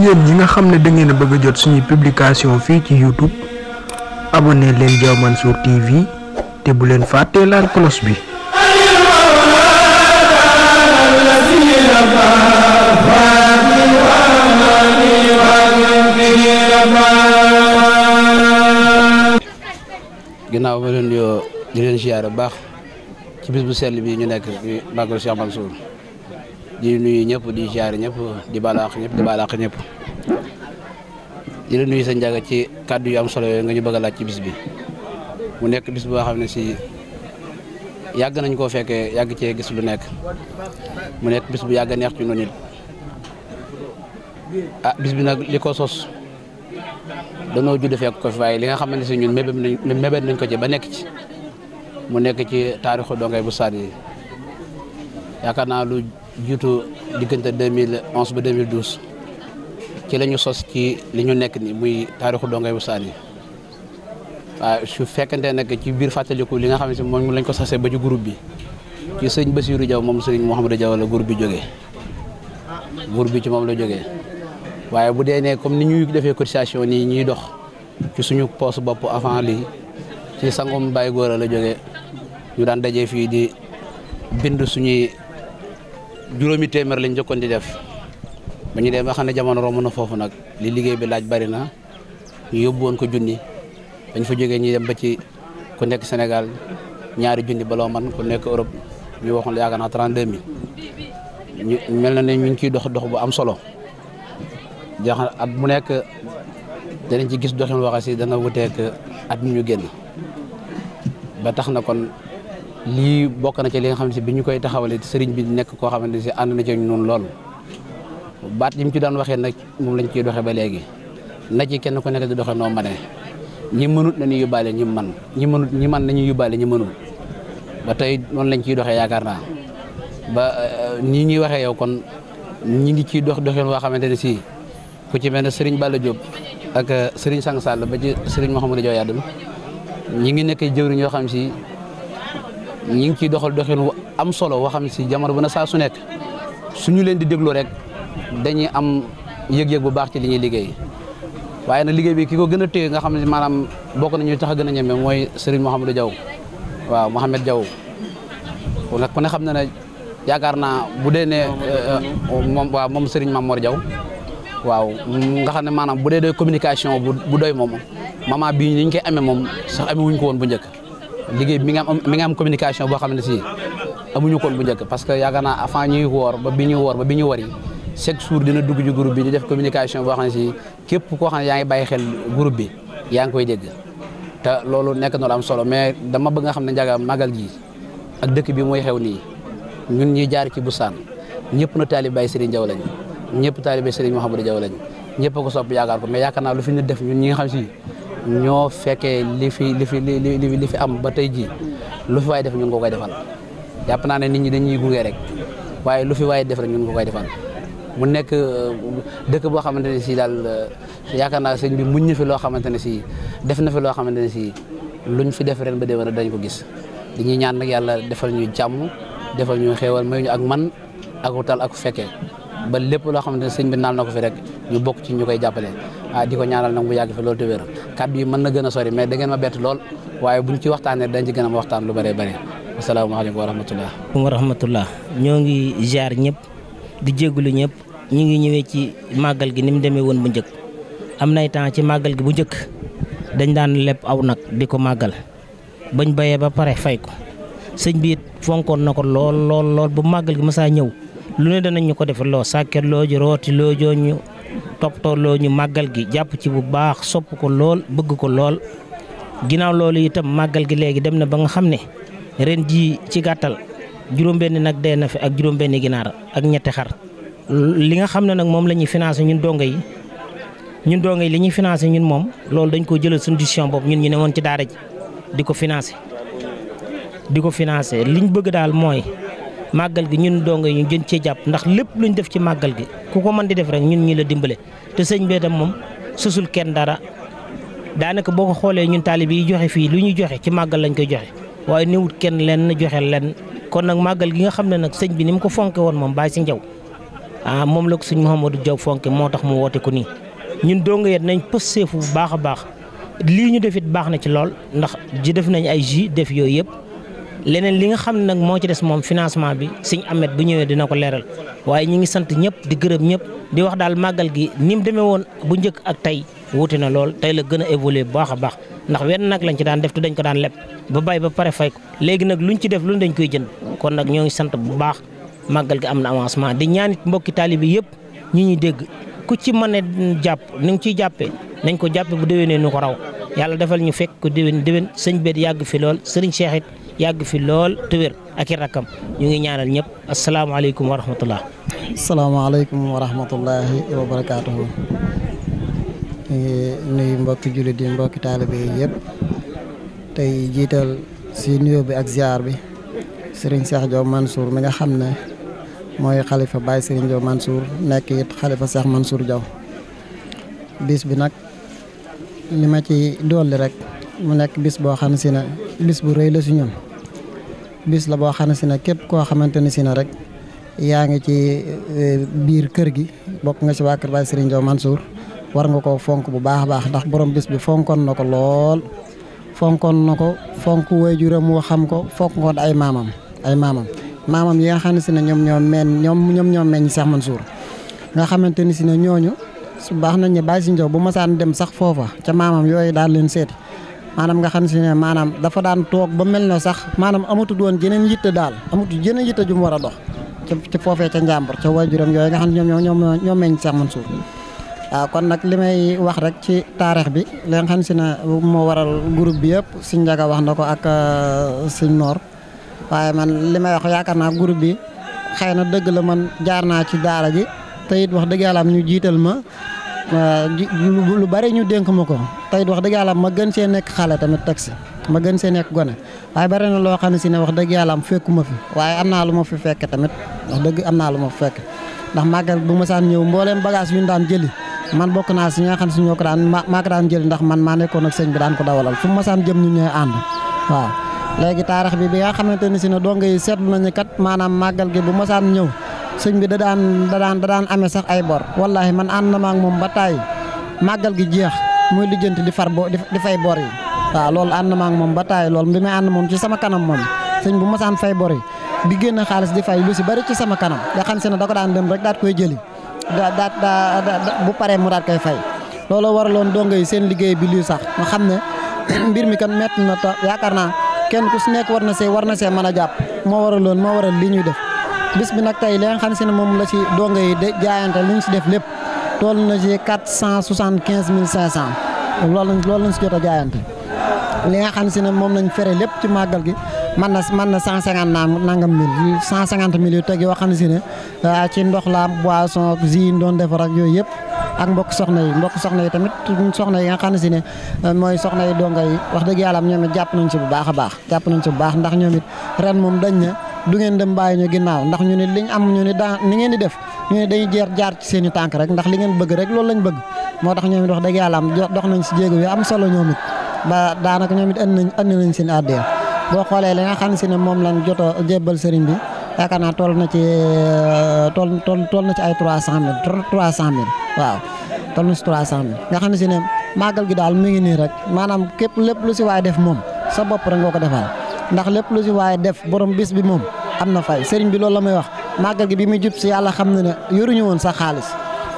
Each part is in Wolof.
yéen ñi nga xam ne da ngeen a bëgg a jot suñu publication fii ci YouTube abonné leen Diaw Mansour TV te bu leen fàttee laal cloche bi. ginnaaw ma leen yoo di leen ziyaare bu baax ci bis bu sell bi ñu nekk di màggal Cheikh Mansour di nuyu ñëpp di ziyaare ñëpp di balaax ñëpp di balaax ñëpp di la nuyu sa njaga ci kàddu yu am solo yooyu nga ñu bëgg a laaj ci bis bi mu nekk bis boo xam ne si yàgg nañ koo fekkee yàgg cee gis lu nekk mu nekk bis bu yàgg a neex ci noonu it bis bi nag li ko sos danoo judd fekk ko fi waaye li nga xamante ne si ñun mébét nañ ko ci ba nekk ci mu nekk ci taarixu Dongay bu Saat yi yaakaar naa lu jiitu diggante 2011 ba 2012 ci la ñu sos ci li ñu nekk ni muy taarixu Dongay bu Saat yi waaw su fekkente nag ci biir fàttaliku li nga xam ne si moom lañ ko sosee ba ci groupe bi ci sëñ Bassirou Diaw moom sëñ Mouhamadou Diaw la groupe bi jógee groupe bi ci moom la jógee waaye bu dee ne comme ni ñuy defee cotisation nii ñuy dox ci suñu poste bopp avant lii ci sangum Baye Góora la jógee ñu daan dajee fii di bind suñuy juróomi téeméer lañ jokkoon di def ba ñu dem ba xam ne jamono romb na foofu nag li liggéey bi laaj bari na ñu yóbbu woon ko junni dañ fa jógee ñuy dem ba ci ku nekk Sénégal ñaari junni baloo man ku nekk Europe ñu waxoon yaakaar naa 32 000 ñu mel na ne ñu ngi ciy dox bu am solo jox at mu nekk danañ ci gis doxin waxa si dana wuteek at mi ñu génn ba tax na kon lii bokk na ci li nga xam ne si bi ñu koy taxawale sëriñ bi nekk koo xamante ne si ànd na ci ñun lool baat yi mu ci daan waxee nag moom lañ ciy doxee ba léegi na ci kenn ku nekk di doxee noo mane ñi mënut nañu yóbbaale ñi man ñi mënut ñi man nañu yóbbaale ñi mënul ba tey noonu lañ ciy doxee yaakaar naa ba nii ñuy waxee yow kon ñi ngi ciy doxin woo xamante ne si ku ci mel ne Serigne Balla Diop ak Serigne Sang Sall ba ci Serigne Mouhamadou Diaw Yadum ñi ngi nekk jëwriñ yoo xam si ñi ngi ciy doxin wu am solo woo xam si jamono bu na saa su nekk suñu leen di déglu rek dañuy am yëg-yëg bu baax ci li ñuy liggéey waaye nag liggéey bi ki ko gën a téye nga xam ne maanaam bokk nañu tax a gën a ñeme mooy Serigne Mouhamadou Diaw waaw Mouhamed Diaw nag ku ne xam na ne yaakaar naa bu dee ne moom Serigne Mamor Diaw waaw nga xam ne maanaam bu dee communication bu doy moom moment bii ni ñu koy amee moom sax amee wuñ ko woon bu njëkk liggéey bi mi nga am communication boo xam ne si amuñu ko woon bu njëkk parce que yaakaar naa avant ñuy woor ba bi ñu wari chaque jour dina dugg ci groupe bi di def communication boo xam ne si képp koo xam ne yaa ngi bàyyi xel groupe bi yaa ngi koy dégg te loolu nekk na lu am solo mais dama bëgg nga xam ne njaga magal gi ak dëkk bi mooy xew nii ñun ñuy jaar ci busaan ñëpp na taalibe Baye Serigne Diaw lañ ñëpp taalibe Serigne Mouhamadou Diaw lañ ñëpp ko sopp yaakaar ko mais yaakaar naa lu fi nit def ñun ñi nga xam si ñoo fekkee li fi am ba tey jii lu fi waay def ñun ko koy defal jàpp naa ne nit ñi dañuy gunge rek waaye lu fi waay def rek ñun ko koy defal mu nekk dëkk boo xamante ne si daal yaakaar naa sëñ bi muñ na fi loo xamante ne si def na fi loo xamante ne si luñ fi def ren ba déwén dañ ko gis dañuy ñaan nag yàlla defal ñu jàmm defal ñu xéewal may ñu ak man ak wutal ak fekkee ba lépp loo xamante ne sëñ bi naal na ko fi rek ñu bokk ci ñu koy jàppale di ko ñaanal nag mu yàgg fi loolu te wér kàddu yi mën na gën a sori mais da ngeen ma bett lool waaye buñ ci waxtaanee dañ ci gën a waxtaan lu bëree bëri asalaamaaleykum wa rahmatullah wa rahmatullah ñoo ngi ziar ñëpp di jégalu ñëpp ñu ngi ñëwee ci màggal gi ni mu demee woon bu njëkk am nay temps ci màggal gi bu njëkk dañ daan lepp aw nag di ko màggal bañ bayee ba pare fay ko sëñ bi it fonkoon na ko lool bu màggal gi mësaa ñëw lu ne danañ ñu ko defal loo sàkket loo ji rooti loo joo ñu toppatoo loo ñu màggal gi jàpp ci bu baax sopp ko lool bëgg ko lool ginnaaw loolu itam màggal gi léegi dem na ba nga xam ne ren ji ci gàttal juróom-benn nag dee na fi ak juróom-benn ginaar ak ñetti xar li nga xam ne nag moom la ñuy financé ñun donga yi li ñuy financé ñun moom loolu dañ ko jëlal suñu décision boobu ñun ñu ne woon ci daara ji di ko financé liñ bëgg daal mooy màggal gi ñun donga yi ñu gën cee jàpp ndax lépp luñ def ci màggal gi ku ko mën di def rek ñun ñi la dimbale te sëñ bee tam moom susul kenn dara daanaka boo ko xoolee ñun taalibe yi joxe fii lu ñuy joxe ci màggal lañ koy joxe waaye néewut kenn lenn joxe lenn kon nag màggal gi nga xam ne nag sëñ bi ni mu ko fonke woon moom Baye Sëñ Jaw moom la ko sëñ Mouhamadou Jaw fonke moo tax mu woote ko nii ñun donga yet nañ pëseefu bu baax a baax lii ñu def it baax na ci lool ndax ji def nañ ay jus def yooyu yëpp leneen li nga xam ne nag moo ci des moom financement bi sëñ Ahmed bu ñëwee dina ko leeral waaye ñi ngi sant ñëpp di gërëm ñëpp di wax daal màggal gi ni mu demee woon bu njëkk ak tey wuute na lool tey la gën a évoluer bu baax a baax ndax wenn nag lañ ci daan def te dañ ko daan leb ba bay ba pare fay ko léegi nag luñ ci def lu dañ koy jënd kon nag ñoo ngi sant bu baax màggal gi am na avancement di ñaanit mbokki taalibe yëpp ñi ñuy dégg ku ci mën a jàpp ni nga ciy jàppee nañ ko jàppe bu déwénee nu ko raw yàlla defal ñu fekk ko déwén sëñ bet yàgg fi lool sëriñ Cheikh it yàgg fi lool te wér ak i rakkam ñu ngi ñaanal ñëpp asalaamaaleykum wa rahmatullah. asalaamaaleykum wa rahmatullahi wa barakaatuhu. ñu ngi nuyu mbokki jullit yi mbokki taalibe yi yëpp tey jiital si nuyoo bi ak ziar bi Serigne Cheikh Diaw Mansour mi nga xam ne mooy xalifa Baye Serigne Diaw Mansour nekk it xalifa Cheikh Mansour Diaw bis bi nag li ma ci dolli rek mu nekk bis boo xam ne si ne bis bu rëy la si ñun bis la boo xam ne si ne képp koo xamante ne si ne rek yaa ngi ci biir kër gi bokk nga si waa kër Baye Serigne Diaw Mansour war nga koo fonk bu baax a baax ndax borom bis bi fonkoon na ko lool fonkoon na ko fonk waajuram moo xam ko fonkoon ay maamam yi nga xam ne si ne ñoom ñoo meññ Cheikh Mansour nga xamante ni si ne ñooñu su baax nañ ne Baye Serigne Diaw bu masaan dem sax foofa ca maamam yooyu daal leen seeti maanaam nga xam ne si ne maanaam dafa daan toog ba mel ne sax maanaam amatul woon jeneen yitte daal amatul jeneen yitte ju mu war a dox ci foofee ca njàmbur ca waajuram yooyu nga xam ne ñoo meññ Cheikh Mansour waaw kon nag li may wax rek ci taarix bi li nga xam si ne moo waral groupe bi yëpp Sëñ Njaga wax na ko ak Sëñ Noor waaye man li may wax yaakaar naa groupe bi xëy na dëgg la man jaar naa ci daara ji te it wax dëgg yàlla am ñu jiital ma lu bari ñu dénk ma ko te it wax dëgg yàlla ma gën see nekk xale tamit teg si ma gën see nekk gone waaye bari na loo xam ne si ne wax dëgg yàlla am fekkuma fi waaye am naa lu ma fi fekk tamit wax dëgg am naa lu ma fi fekk ndax màggal bu ma saan ñëw mbooleem bagage yu ñu daan jëli man bokk naa si ñi nga xam si ñoo ko daan maa ko daan jël ndax man maa nekkoon ak sëñ bi daan ko dawalal fu mu masaan jëm ñu ñooy ànd waaw léegi taarix bi nga xamante ni si ne donga yi seetlu nañu kat maanaam màggal gi bu masaan ñëw sëñ bi da daan amee sax ay bor wallahi man ànd na ma ak moom ba tàyyi màggal gi jeex muy lijjanti di fay bor yi waaw loolu ànd na ma ak moom ba tàyyi loolu bi may ànd moom ci sama kanam moom sëñ bu masaan fay bor yi di génn xaalis di fay lu si bari ci sama kanam nga xam si ne da ko daan dem rek daat koy jëli bu paree mu daat koy fay loolu waraloon donga yi seen liggéey bi lii sax nga xam ne mbir mi kan metti na ta yaakaar naa kenn ku si nekk war na see mën a jàpp moo waral li ñuy def bis bi nag tey li nga xam si ne moom la ci donga yi de jaayante li ñu si def lépp toll na ci 475 500 loolu lañ si jot a jaayante li nga xam si ne moom lañ fere lépp ci màggal gi man na 150 nangam mille 150 mille yu teg yoo xam ne si ne ci ndox la boisson ak jus doon defar ak yooyu yëpp ak mbokk soxna yi tamit soxna yi nga xam ne si ne mooy soxna yi donga yi wax dëgg yàlla ñoom it jàpp nañ ci bu baax a baax ndax ñoom it ren moom dañ ne du ngeen dem bàyyi ñu ginnaaw ndax ñu ne liñ am ñu ne ni ngeen di def ñu ne dañuy jaar ci seen i tànk rek ndax li ngeen bëgg rek loolu lañ bëgg moo tax ñoom it wax dëgg yàlla dox nañ si jéego yu am solo ñoom it ba daanaka ñoom it andi nañ seen addiya boo xoolee li nga xam ne si ne moom lañ jot a jébbal sëriñ bi yaakaar naa toll na ci ay 300 000 waaw toll na ci 300 000 nga xam ne si ne màggal gi daal mi ngi nii rek maanaam képp lépp lu si waay def moom sa bopp rek nga ko defal ndax lépp lu si waay def borom bis bi moom am na fay sëriñ bi loolu la may wax màggal gi bi muy jub si yàlla xam na ne yoruñu woon sax xaalis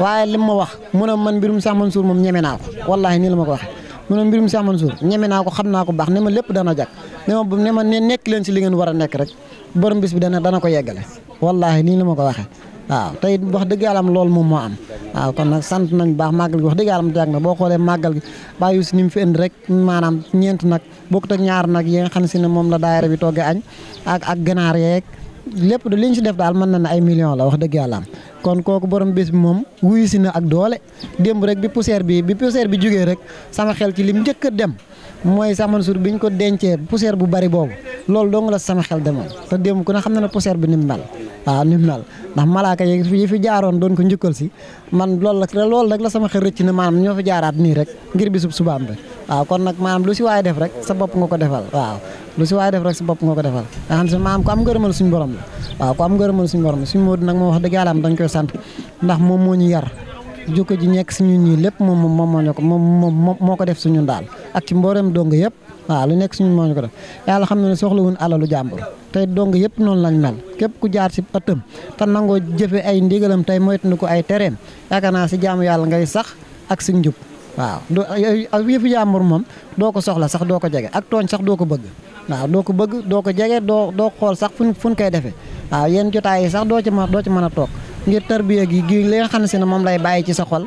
waaye lim ma wax mu ne man mbirum Cheikh Mansour moom ñeme naa ko wallaahi nii la ma ko waxee mu ne mbirum Cheikh Mansour ñeme naa ko xam naa ko baax ne ma lépp dana jag ne ma nekk leen si li ngeen war a nekk rek borom bis bi dana ko yeggale wallaahi nii la ma ko waxee waaw tey wax dëgg yàlla am loolu moom moo am waaw kon nag sant nañ baax màggal gi wax dëgg yàlla am jag na boo xoolee màggal gi bàyyi si ni mu fi indi rek maanaam ñeent nag bokkut ak ñaar nag yi nga xam ne si ne moom la daayira bi toggee añ ak ganaar yeeg lépp de liñ si def daal mën na ne ay millions la wax dëgg yàlla am kon kooku borom bés bi moom wuyu si na ak doole démb rek bi poussière bi jógee rek sama xel ci lim njëkk a dem mooy Cheikh Mansour biñ ko dencee poussière bu bari boobu loolu dong la sama xel demoon te démb ku ne xam na ne poussière bi ni mu mel waaw ni mel ndax malaaka yi fi jaaroon doon ko njukkal si man loolu rek la sama xel rëcc ne maanaam ñoo fi jaaraat nii rek ngir bisub subaam bi waaw kon nag maanaam lu si waay def rek sa bopp nga ko defal waaw lu si waay def rek sa bopp nga ko defal nga xam si maanaam ku am ngërëmal suñu borom la waaw ku am ngërëmal suñu borom la suñu Moodu nag moo wax dëgg yàlla am dañ koy sant ndax moom moo ñu yar jukko ji nekk si ñun ñii lépp moom moo ko def suñu daal ak ci mboolem dong yëpp waaw lu nekk suñu moo ñu ko def yàlla xam na ne soxlawuñ alalu jàmbur tey dong yëpp noonu lañ mel képp ku jaar si ëttam te nangoo jëfe ay ndigalam tey moytu ko ay tereem yaakaar naa si jaamu yàlla ngay sax ak si njub waaw yëfu jàmbur moom doo ko soxla sax doo ko jege ak tooñ sax doo ko bëgg waaw doo ko bëgg doo ko jege doo xool sax fu ñu koy defee waaw yéen jotaay yi sax doo ci mën a toog ngir tarbiya gi li nga xam ne moom lay bàyyi ci sa xol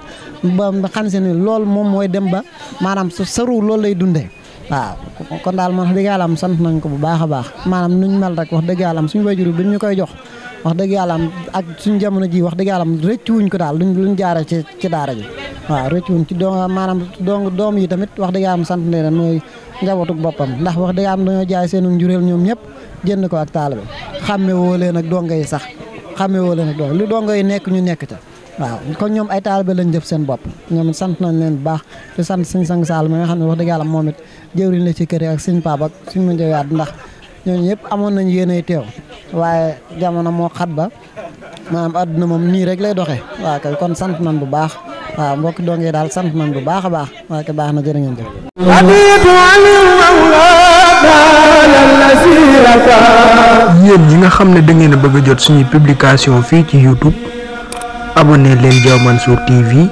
ba xam ne loolu moom mooy dem ba maanaam sa ruu loolu lay dundee waaw kon daal man wax dëgg yàlla am sant nañ ko bu baax a baax maanaam nuñ mel rek wax dëgg yàlla am suñu wayjur bi ñu koy jox wax dëgg yàlla am ak suñu jamono ji wax dëgg yàlla am rëccuwuñ ko daal luñ jaare ci daara ji waaw rëccuwuñ ci doom yi tamit wax dëgg yàlla am sant leen mooy njabootuk boppam ndax wax dëgg yàlla am dañoo jaay seenu njureel ñoom ñëpp jënd ko ak taalibe xàmme woo leen ak donga yi sax xàmme woo leen ak donga lu donga yi nekk ñu nekk ca waaw kon ñoom ay taalibe lañ def seen bopp ñoom sant nañ leen bu baax te sant suñ sang Saal mi nga xam ne wax dëgg yàlla moom it jëwriñ la ci kër yi ak suñ paap ak suñ ma jëwaat ndax ñooñu yëpp amoon nañ yéenay teew waaye jamono moo xat ba maanaam àdduna moom nii rek lay doxee waaw kay kon sant nañ bu baax waaw mbokki dongee daal sant nañ bu baax a baax waaw kay baax na jërë ngeen jëf yéen ñi nga xam ne da ngeen a bëgg a jot suñu publication fii ci YouTube abonné leen Diaw Mansour TV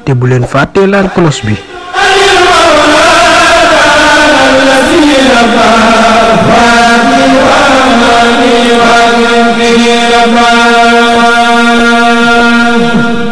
te bu leen fàttee laal cloche bi. Wa